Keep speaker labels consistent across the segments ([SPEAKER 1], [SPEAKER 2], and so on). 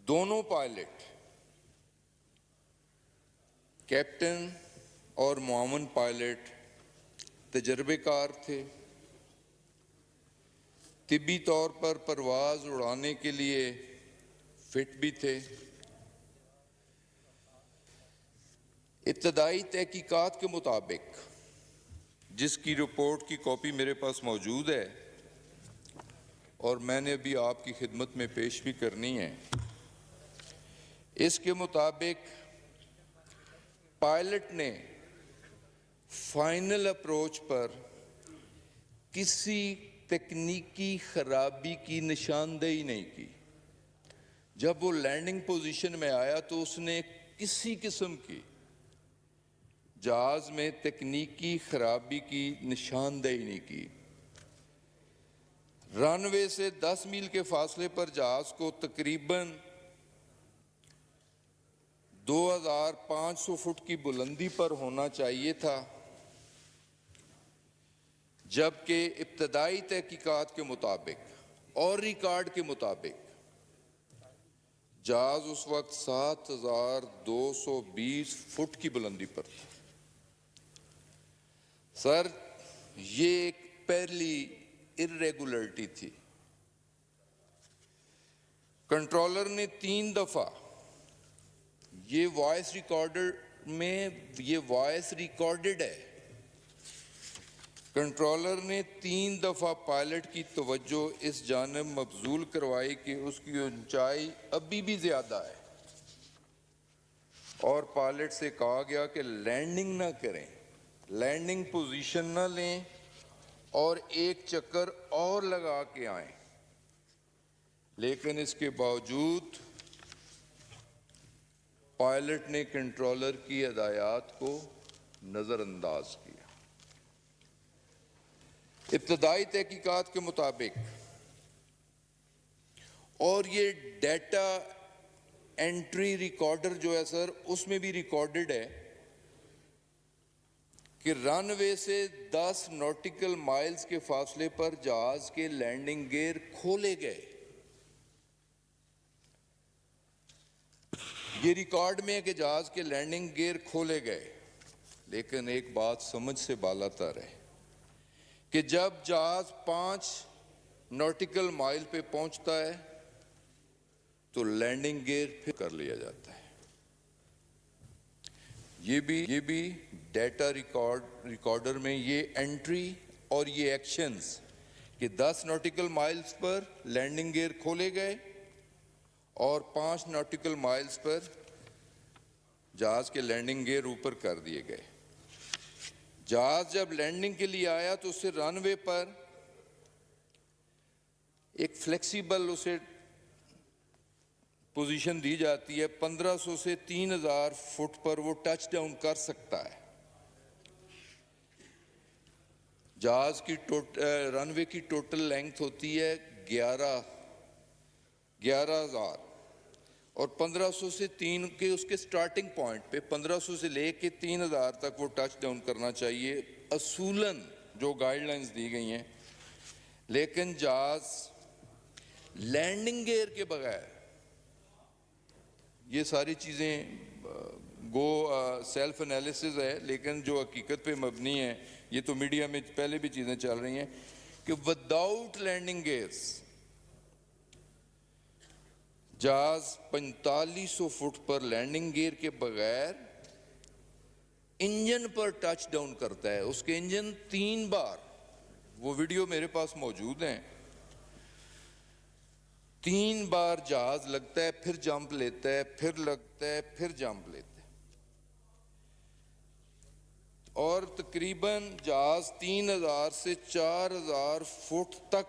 [SPEAKER 1] दोनों pilot captain और मुआवन pilot तजर्बेकार थे, तिब्बी तौर पर परवाज उड़ाने के लिए फिट भी थे। इब्तदाई तहकीकात के मुताबिक, जिसकी रिपोर्ट की कॉपी मेरे पास मौजूद है और मैंने अभी आपकी खिदमत में पेश भी करनी है, इसके मुताबिक पायलट ने फाइनल अप्रोच पर किसी तकनीकी खराबी की निशानदेही नहीं की। जब वो लैंडिंग पोजीशन में आया तो उसने किसी किस्म की जहाज में तकनीकी खराबी की निशानदेही नहीं की। रनवे से 10 मील के फासले पर जहाज को तकरीबन 2500 फुट की बुलंदी पर होना चाहिए था, जबकि इब्तदाई तहकीकात के मुताबिक और रिकॉर्ड के मुताबिक जहाज उस वक्त 7220 फुट की बुलंदी पर था। सर, ये एक पहली इर्रेगुलरिटी थी। कंट्रोलर ने 3 दफा, ये वॉइस रिकॉर्डर में ये वॉइस रिकॉर्डेड है, कंट्रोलर ने 3 दफा पायलट की तवज्जो इस जानब मबजूल करवाई कि उसकी ऊंचाई अभी भी ज्यादा है और पायलट से कहा गया कि लैंडिंग ना करें, लैंडिंग पोजीशन ना लें और एक चक्कर और लगा के आएं। लेकिन इसके बावजूद पायलट ने कंट्रोलर की हिदायत को नजरअंदाज किया। इब्तदाई तहकीकात के मुताबिक, और ये डेटा एंट्री रिकॉर्डर जो है सर, उसमें भी रिकॉर्डेड है कि रनवे से 10 नॉटिकल माइल्स के फासले पर जहाज के लैंडिंग गियर खोले गए। ये रिकॉर्ड में है कि जहाज के लैंडिंग गियर खोले गए। लेकिन एक बात समझ से बालातर है कि जब जहाज 5 नॉटिकल माइल पे पहुंचता है तो लैंडिंग गियर फिर कर लिया जाता है। ये भी डेटा रिकॉर्डर में ये एंट्री और ये एक्शंस कि 10 nautical miles per landing gear खोले गए और 5 नॉटिकल माइल्स पर जहाज के लैंडिंग गियर ऊपर कर दिए गए। जहाज जब लैंडिंग के लिए आया तो उसे रनवे पर एक फ्लेक्सिबल उसे पोजीशन दी जाती है। 1500 से 3000 फुट पर वो टच डाउन कर सकता है। जहाज की रनवे की टोटल लेंथ होती है 11,000 और 1500 से 3 के उसके स्टार्टिंग पॉइंट पे 1500 से लेके 3000 तक वो टच डाउन करना चाहिए, असूलन जो गाइडलाइंस दी गई हैं। लेकिन जहाज लैंडिंग गियर के बगैर, ये सारी चीज़ें सेल्फ एनालिसिस है लेकिन जो हकीकत पे मबनी है, ये तो मीडिया में पहले भी चीज़ें चल रही हैं कि विदाउट लैंडिंग गियर्स जहाज 4500 फुट पर लैंडिंग गियर के बगैर इंजन पर टच डाउन करता है। उसके इंजन 3 बार, वो वीडियो मेरे पास मौजूद हैं, 3 बार जहाज लगता है, फिर जंप लेता है, फिर लगता है, फिर जंप लेता है और तकरीबन जहाज 3000 से 4000 फुट तक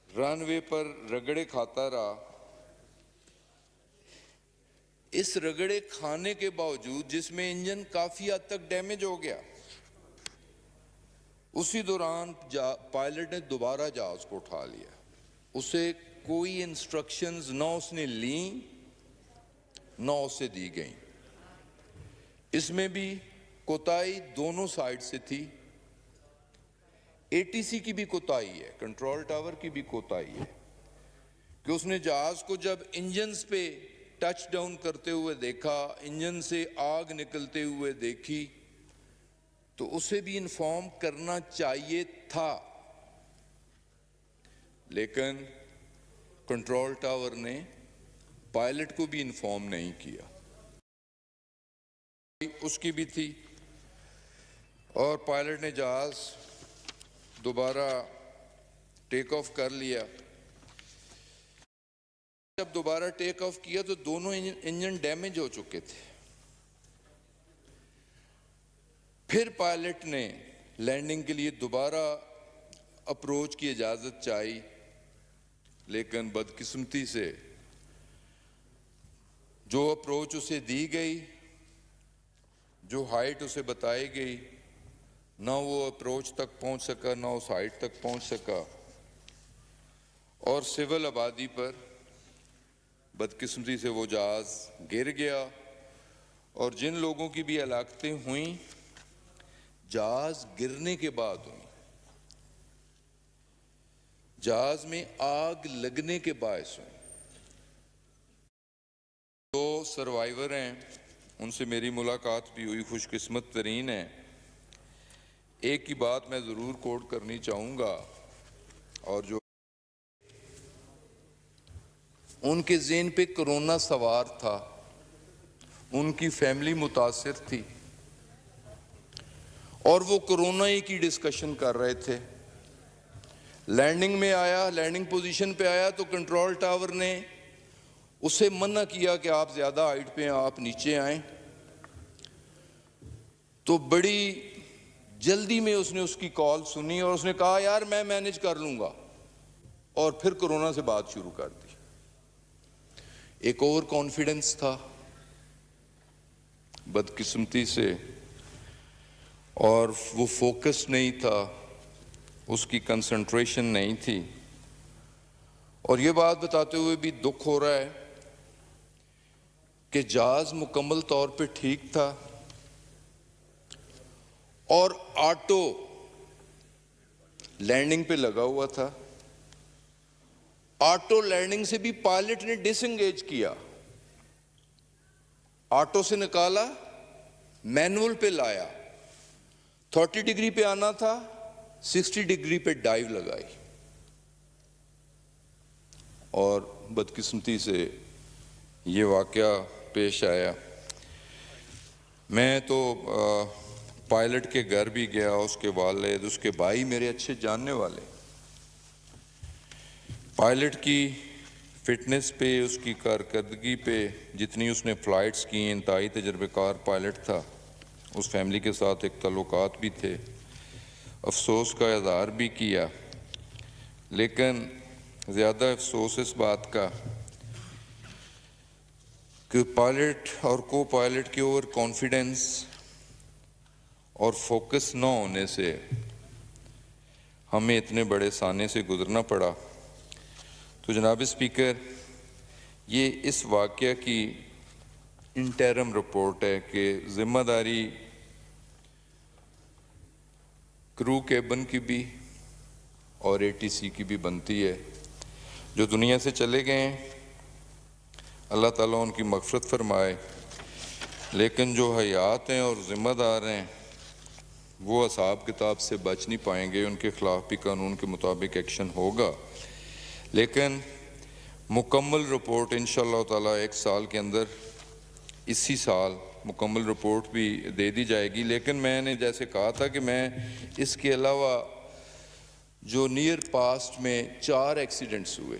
[SPEAKER 1] रनवे पर रगड़े खाता रहा। इस रगड़े खाने के बावजूद, जिसमें इंजन काफी हद तक डैमेज हो गया, उसी दौरान पायलट ने दोबारा जहाज को उठा लिया। उसे कोई इंस्ट्रक्शंस ना उसने ली ना उसे दी गई। इसमें भी कोताही दोनों साइड से थी। एटीसी की भी कोताही है, कंट्रोल टावर की भी कोताही है। कि उसने जहाज को जब इंजन्स पे टच डाउन करते हुए देखा, इंजन से आग निकलते हुए देखी, तो उसे भी इन्फॉर्म करना चाहिए था, लेकिन कंट्रोल टावर ने पायलट को भी इन्फॉर्म नहीं किया। उसकी भी थी और पायलट ने जहाज दोबारा टेक ऑफ कर लिया। जब दोबारा टेक ऑफ किया तो दोनों इंजन डैमेज हो चुके थे। फिर पायलट ने लैंडिंग के लिए दोबारा अप्रोच की इजाजत चाही, लेकिन बदकिस्मती से जो अप्रोच उसे दी गई, जो हाइट उसे बताई गई, ना वो अप्रोच तक पहुंच सका, ना उस हाइट तक पहुंच सका और सिविल आबादी पर बदकिस्मती से वो जहाज गिर गया। और जिन लोगों की भी हलाकतें हुई, जहाज गिरने के बाद हुई, जहाज में आग लगने के बायस हुई। दो सर्वाइवर हैं, उनसे मेरी मुलाकात भी हुई, खुशकिस्मत तरीन है। एक की बात मैं ज़रूर कोट करनी चाहूँगा, और जो उनके ज़हन पे कोरोना सवार था, उनकी फैमिली मुतासिर थी और वो कोरोना ही की डिस्कशन कर रहे थे। लैंडिंग में आया, लैंडिंग पोजीशन पे आया तो कंट्रोल टावर ने उसे मना किया कि आप ज़्यादा हाइट पे हैं, आप नीचे आएं। तो बड़ी जल्दी में उसने उसकी कॉल सुनी और उसने कहा यार मैं मैनेज कर लूँगा, और फिर कोरोना से बात शुरू कर दी। एक ओवर कॉन्फिडेंस था बदकिस्मती से, और वो फोकस नहीं था, उसकी कंसंट्रेशन नहीं थी। और ये बात बताते हुए भी दुख हो रहा है कि जहाज मुकम्मल तौर पे ठीक था और ऑटो लैंडिंग पे लगा हुआ था। ऑटो लैंडिंग से भी पायलट ने डिसएंगेज किया, ऑटो से निकाला, मैनुअल पे लाया, 30 डिग्री पे आना था, 60 डिग्री पे डाइव लगाई और बदकिस्मती से ये वाकया पेश आया। मैं तो पायलट के घर भी गया, उसके वालिद, उसके भाई मेरे अच्छे जानने वाले। पायलट की फिटनेस पे, उसकी कारकर्दगी पे, जितनी उसने फ़्लाइट्स की, इंतहाई तजर्बेकार पायलट था। उस फैमिली के साथ एक ताल्लुकात भी थे, अफसोस का इज़हार भी किया, लेकिन ज़्यादा अफसोस इस बात का कि पायलट और को पायलट के ओवर कॉन्फिडेंस और फोकस न होने से हमें इतने बड़े साने से गुजरना पड़ा। तो जनाब स्पीकर, ये इस वाक़या की इंटरम रिपोर्ट है कि ज़िम्मेदारी क्रू केबिन की भी और एटीसी की भी बनती है। जो दुनिया से चले गए हैं, अल्लाह ताला उनकी मग़फ़िरत फरमाए, लेकिन जो हयात हैं और ज़िम्मेदार हैं वो हिसाब किताब से बच नहीं पाएंगे। उनके ख़िलाफ़ भी कानून के मुताबिक एक्शन होगा, लेकिन मुकम्मल रिपोर्ट इंशाअल्लाह ताला 1 साल के अंदर, इसी साल मुकम्मल रिपोर्ट भी दे दी जाएगी। लेकिन मैंने जैसे कहा था कि मैं इसके अलावा जो नियर पास्ट में 4 एक्सीडेंट्स हुए,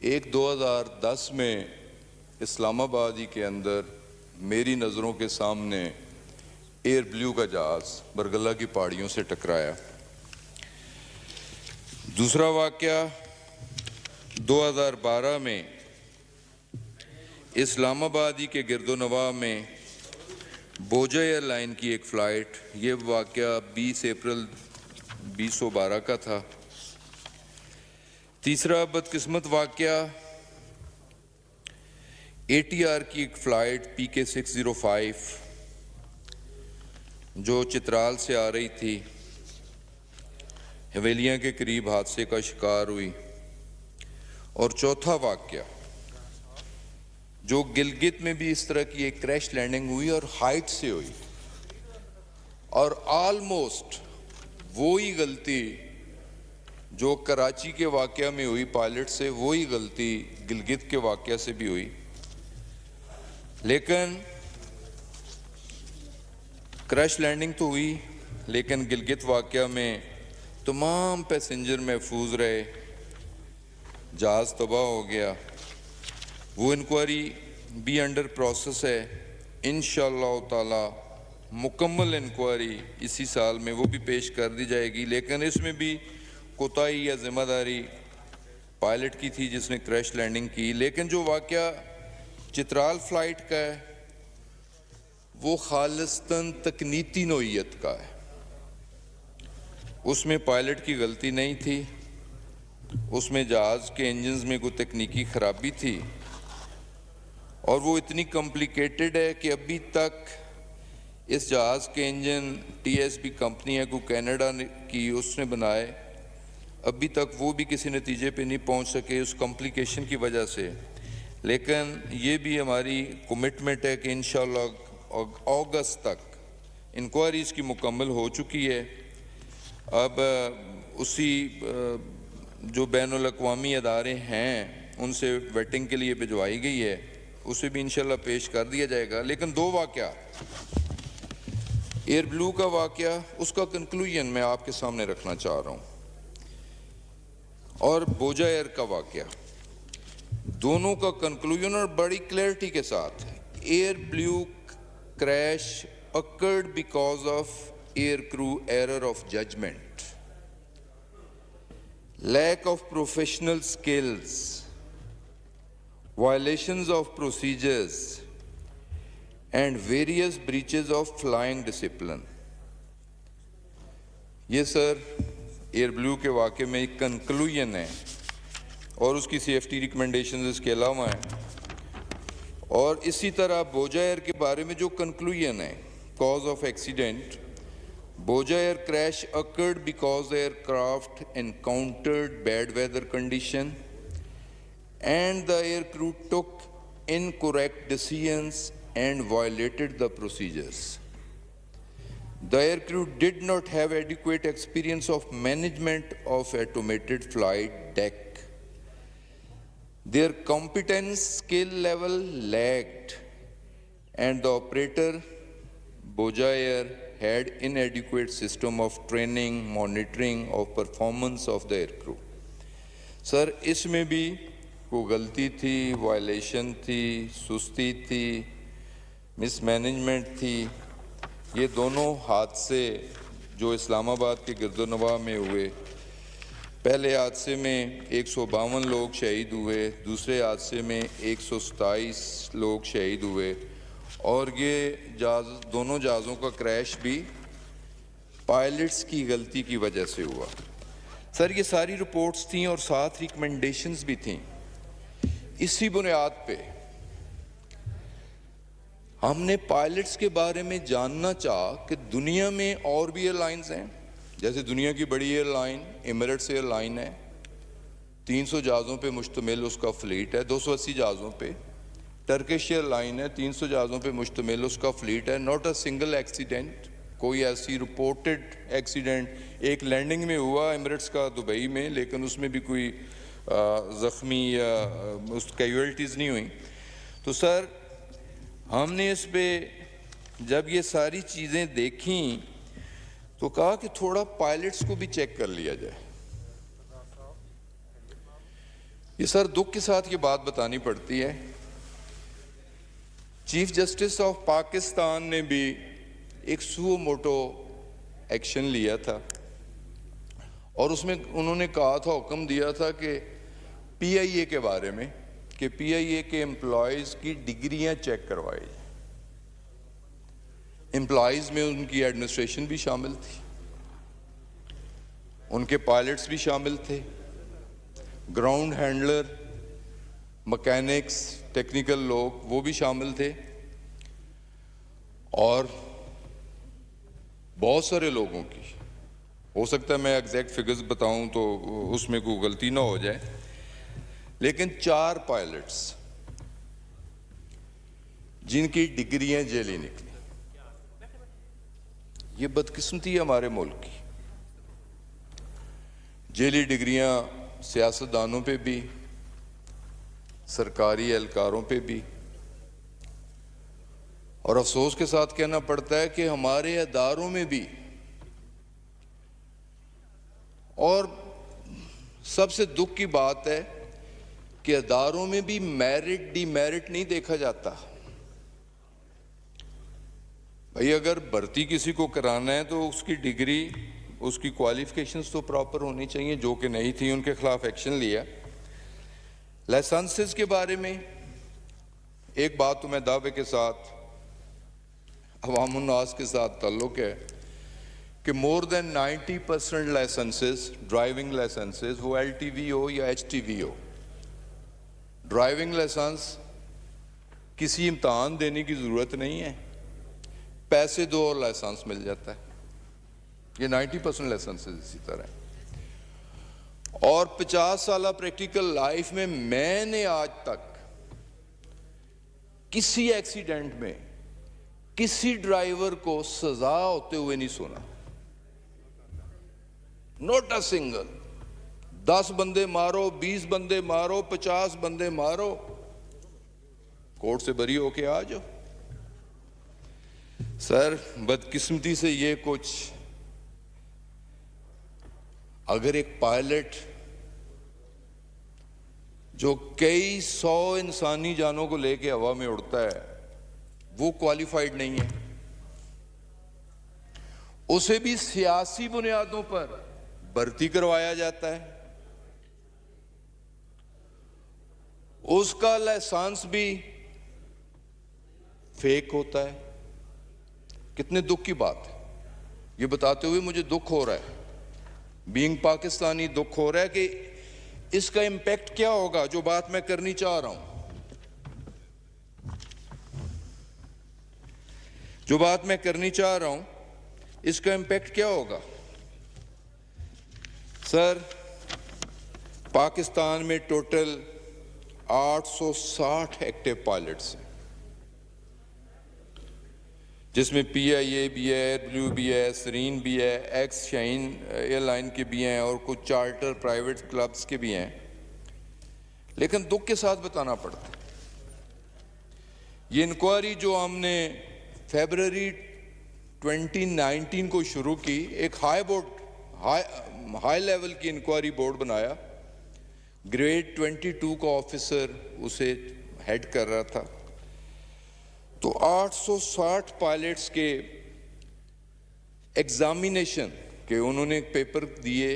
[SPEAKER 1] एक 2010 में इस्लामाबाद ही के अंदर मेरी नज़रों के सामने एयर ब्लू का जहाज़ बरगला की पहाड़ियों से टकराया। दूसरा वाक़या 2012 में इस्लामाबाद ही के गिरदोनवा में बोजा एयरलाइन की एक फ़्लाइट, ये वाक़या 20 अप्रैल 2012 का था। तीसरा बदकिस्मत वाक़या ATR की एक फ़्लाइट PK 605 जो चित्राल से आ रही थी, हवेलियां के करीब हादसे का शिकार हुई। और चौथा वाकया जो गिलगित में भी इस तरह की एक क्रैश लैंडिंग हुई और हाइट से हुई, और ऑलमोस्ट वो ही गलती जो कराची के वाकया में हुई पायलट से, वो ही गलती गिलगित के वाकया से भी हुई। लेकिन क्रैश लैंडिंग तो हुई, लेकिन गिलगित वाकया में तमाम पैसेंजर महफूज रहे, जहाज़ तबाह हो गया। वो इंक्वायरी भी अंडर प्रोसेस है, इंशाअल्लाह ताला मुकम्मल इंक्वायरी इसी साल में वो भी पेश कर दी जाएगी। लेकिन इसमें भी कोताही या जिम्मेदारी पायलट की थी जिसने क्रैश लैंडिंग की। लेकिन जो वाकया चित्राल फ्लाइट का है वो खालिस्तन तकनीती नोयत का है, उसमें पायलट की गलती नहीं थी, उसमें जहाज़ के इंजन्स में कोई तकनीकी खराबी थी और वो इतनी कॉम्प्लिकेटेड है कि अभी तक इस जहाज़ के इंजन TSB कंपनी है, कोई कनाडा की, उसने बनाए, अभी तक वो भी किसी नतीजे पे नहीं पहुंच सके उस कॉम्प्लिकेशन की वजह से। लेकिन ये भी हमारी कमिटमेंट है कि इंशाअल्लाह अगस्त तक इंक्वायरी इसकी मुकम्मल हो चुकी है। अब उसी जो बैनुल अक़वामी अदारे हैं उनसे वेटिंग के लिए भिजवाई गई है, उसे भी इंशाअल्लाह पेश कर दिया जाएगा। लेकिन दो वाकया, एयर ब्लू का वाकया, उसका कंक्लूजन मैं आपके सामने रखना चाह रहा हूँ, और बोजा एयर का वाकया, दोनों का कंक्लूजन और बड़ी क्लैरिटी के साथ। Air blue crash occurred because of air crew error of judgment, lack of professional skills, violations of procedures and various breaches of flying discipline। ये सर एयर ब्लू के वाक़े में एक कंक्लूजन है और उसकी सेफ्टी रिकमेंडेशंस इसके अलावा हैं। और इसी तरह बोजा एयर के बारे में जो कंक्लूजन है, कॉज ऑफ एक्सीडेंट, बोजा air crash occurred because the aircraft encountered bad weather condition and the air crew took incorrect decisions and violated the procedures. The air crew did not have adequate experience of management of automated flight deck. Their competence skill level lagged and the operator Boja Air had inadequate system of training, monitoring of performance of the air crew। Sir इसमें भी कोई गलती थी, violation थी, सुस्ती थी, mismanagement थी। ये दोनों हादसे जो इस्लामाबाद के गिरदोनवा में हुए, पहले हादसे में 152 लोग शहीद हुए, दूसरे हादसे में 127 लोग शहीद हुए, और ये दोनों जहाज़ों का क्रैश भी पायलट्स की गलती की वजह से हुआ। सर ये सारी रिपोर्ट्स थी और साथ रिकमेंडेशंस भी थी। इसी बुनियाद पे हमने पायलट्स के बारे में जानना चाहा कि दुनिया में और भी एयरलाइंस हैं, जैसे दुनिया की बड़ी एयरलाइन एमिरेट्स एयरलाइन है, 300 जहाज़ों पे मुश्तमिल उसका फ्लीट है, 280 जहाज़ों पे। टर्किश एयरलाइन है, 300 जहाज़ों पे मुश्तमिल उसका फ्लीट है। नॉट अ सिंगल एक्सीडेंट, कोई ऐसी रिपोर्टेड एक्सीडेंट एक लैंडिंग में हुआ एमिरेट्स का दुबई में, लेकिन उसमें भी कोई ज़ख्मी या उस कैजुअल्टीज़ नहीं हुई। तो सर हमने इस पे जब ये सारी चीज़ें देखी तो कहा कि थोड़ा पायलट्स को भी चेक कर लिया जाए। ये सर दुख के साथ ये बात बतानी पड़ती है, चीफ जस्टिस ऑफ पाकिस्तान ने भी एक सुओ मोटो एक्शन लिया था और उसमें उन्होंने कहा था, हुक्म दिया था कि PIA के बारे में कि PIA के एम्प्लॉयज़ की डिग्रियां चेक करवाई। एम्प्लॉयज़ में उनकी एडमिनिस्ट्रेशन भी शामिल थी, उनके पायलट्स भी शामिल थे, ग्राउंड हैंडलर, मैकेनिक्स, टेक्निकल लोग वो भी शामिल थे, और बहुत सारे लोगों की, हो सकता है मैं एग्जैक्ट फिगर्स बताऊं तो उसमें कोई गलती ना हो जाए, लेकिन 4 पायलट्स जिनकी डिग्रियां जेली निकली। ये बदकिस्मती है हमारे मुल्क की। जेली डिग्रियां सियासतदानों पे भी, सरकारी एहलकारों पे भी, और अफसोस के साथ कहना पड़ता है कि हमारे अदारों में भी। और सबसे दुख की बात है कि अदारों में भी मेरिट डिमेरिट नहीं देखा जाता। भाई अगर भर्ती किसी को कराना है तो उसकी डिग्री, उसकी क्वालिफिकेशंस तो प्रॉपर होनी चाहिए, जो कि नहीं थी। उनके खिलाफ एक्शन लिया। लाइसेंसेस के बारे में एक बात तो मैं दावे के साथ, अवामुन्नास के साथ ताल्लुक है कि more than 90% licences, driving licences, वो LTV हो या HTV हो, ड्राइविंग लाइसेंस किसी इम्तहान देने की ज़रूरत नहीं है, पैसे दो और लाइसेंस मिल जाता है। ये 90% लाइसेंसेस इसी तरह है। और 50 साल प्रैक्टिकल लाइफ में मैंने आज तक किसी एक्सीडेंट में किसी ड्राइवर को सजा होते हुए नहीं सुना। Not a single. 10 बंदे मारो, 20 बंदे मारो, 50 बंदे मारो, कोर्ट से बरी होके आ जाओ। सर बदकिस्मती से ये कुछ, अगर एक पायलट जो कई 100 इंसानी जानों को लेके हवा में उड़ता है वो क्वालिफाइड नहीं है, उसे भी सियासी बुनियादों पर भर्ती करवाया जाता है, उसका लाइसेंस भी फेक होता है। कितने दुख की बात है। ये बताते हुए मुझे दुख हो रहा है, बीइंग पाकिस्तानी दुख हो रहा है कि इसका इंपैक्ट क्या होगा। जो बात मैं करनी चाह रहा हूं, जो बात मैं करनी चाह रहा हूं, इसका इंपैक्ट क्या होगा। सर पाकिस्तान में टोटल 860 एक्टिव पायलट्स हैं, जिसमें PIA भी है, AirBlue भी है, सरीन भी है, एक्स शाइन एयरलाइन के भी हैं और कुछ चार्टर प्राइवेट क्लब्स के भी हैं। लेकिन दुख के साथ बताना पड़ता है, ये इंक्वायरी जो हमने फरवरी 2019 को शुरू की, एक हाई लेवल की इंक्वायरी बोर्ड बनाया, ग्रेड 22 का ऑफिसर उसे हेड कर रहा था। तो 860 पायलट्स के एग्जामिनेशन के उन्होंने पेपर दिए,